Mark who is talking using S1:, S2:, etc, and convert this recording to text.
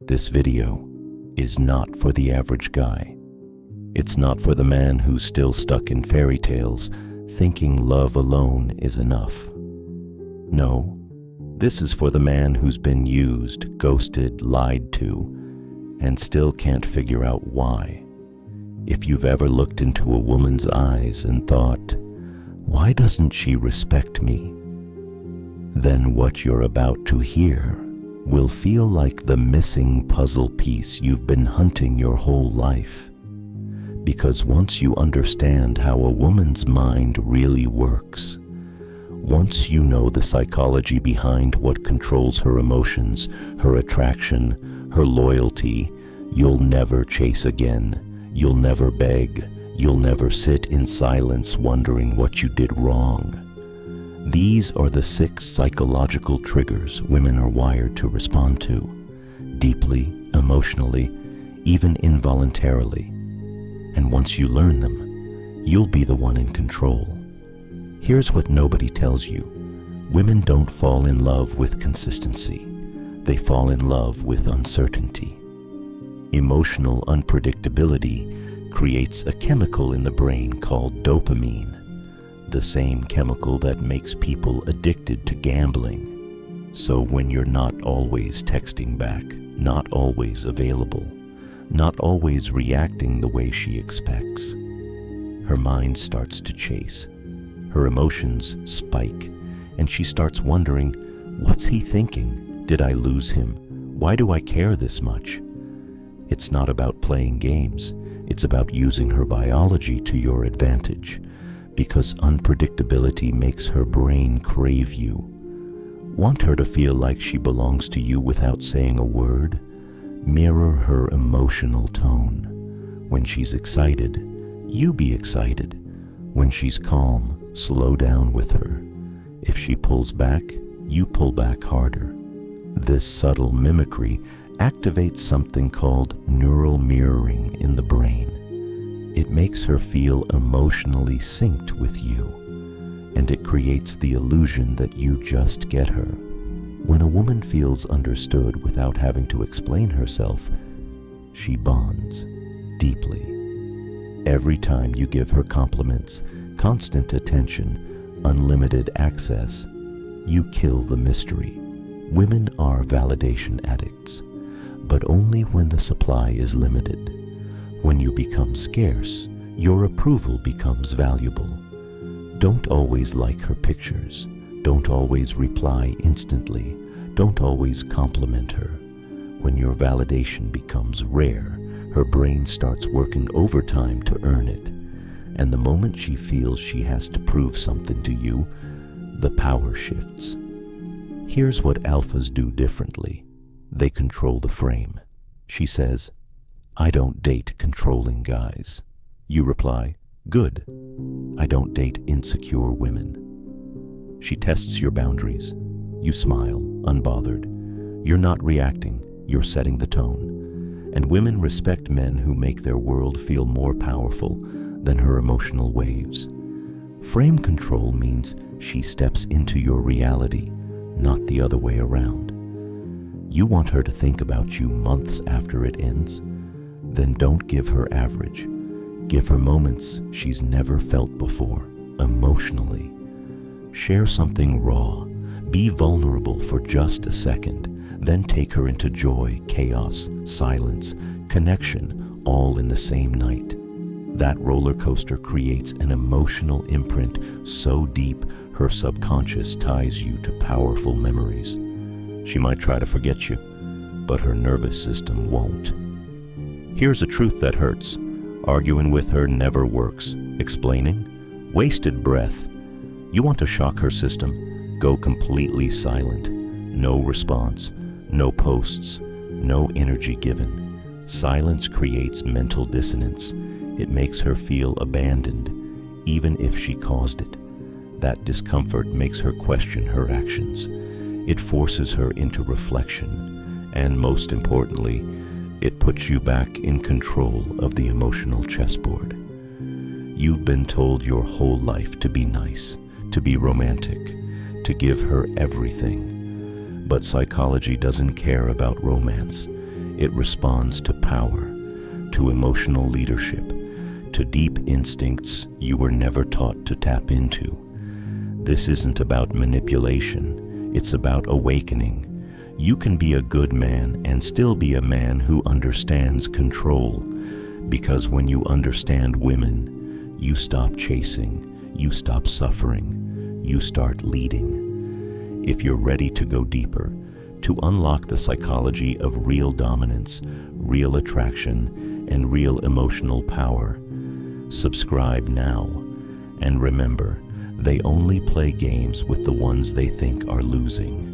S1: This video is not for the average guy. It's not for the man who's still stuck in fairy tales, thinking love alone is enough. No, this is for the man who's been used, ghosted, lied to, and still can't figure out why. If you've ever looked into a woman's eyes and thought, "Why doesn't she respect me?" then what you're about to hear will feel like the missing puzzle piece you've been hunting your whole life. Because once you understand how a woman's mind really works, once you know the psychology behind what controls her emotions, her attraction, her loyalty, you'll never chase again, you'll never beg, you'll never sit in silence wondering what you did wrong. These are the 6 psychological triggers women are wired to respond to, deeply, emotionally, even involuntarily. And once you learn them, you'll be the one in control. Here's what nobody tells you. Women don't fall in love with consistency. They fall in love with uncertainty. Emotional unpredictability creates a chemical in the brain called dopamine, the same chemical that makes people addicted to gambling. So when you're not always texting back, not always available, not always reacting the way she expects, her mind starts to chase. Her emotions spike, and she starts wondering, what's he thinking? Did I lose him? Why do I care this much? It's not about playing games. It's about using her biology to your advantage. Because unpredictability makes her brain crave you. Want her to feel like she belongs to you without saying a word? Mirror her emotional tone. When she's excited, you be excited. When she's calm, slow down with her. If she pulls back, you pull back harder. This subtle mimicry activates something called neural mirroring in the brain. It makes her feel emotionally synced with you, and it creates the illusion that you just get her. When a woman feels understood without having to explain herself, she bonds deeply. Every time you give her compliments, constant attention, unlimited access, you kill the mystery. Women are validation addicts, but only when the supply is limited. When you become scarce, your approval becomes valuable. Don't always like her pictures. Don't always reply instantly. Don't always compliment her. When your validation becomes rare, her brain starts working overtime to earn it. And the moment she feels she has to prove something to you, the power shifts. Here's what alphas do differently. They control the frame. She says, "I don't date controlling guys." You reply, "Good. I don't date insecure women." She tests your boundaries. You smile, unbothered. You're not reacting, you're setting the tone. And women respect men who make their world feel more powerful than her emotional waves. Frame control means she steps into your reality, not the other way around. You want her to think about you months after it ends? Then don't give her average. Give her moments she's never felt before, emotionally. Share something raw. Be vulnerable for just a second. Then take her into joy, chaos, silence, connection, all in the same night. That roller coaster creates an emotional imprint so deep her subconscious ties you to powerful memories. She might try to forget you, but her nervous system won't. Here's a truth that hurts. Arguing with her never works. Explaining? Wasted breath. You want to shock her system? Go completely silent. No response, no posts, no energy given. Silence creates mental dissonance. It makes her feel abandoned, even if she caused it. That discomfort makes her question her actions. It forces her into reflection. And most importantly, it puts you back in control of the emotional chessboard. You've been told your whole life to be nice, to be romantic, to give her everything. But psychology doesn't care about romance. It responds to power, to emotional leadership, to deep instincts you were never taught to tap into. This isn't about manipulation, it's about awakening. You can be a good man and still be a man who understands control, because when you understand women, you stop chasing, you stop suffering, you start leading. If you're ready to go deeper, to unlock the psychology of real dominance, real attraction, and real emotional power, subscribe now. And remember, they only play games with the ones they think are losing.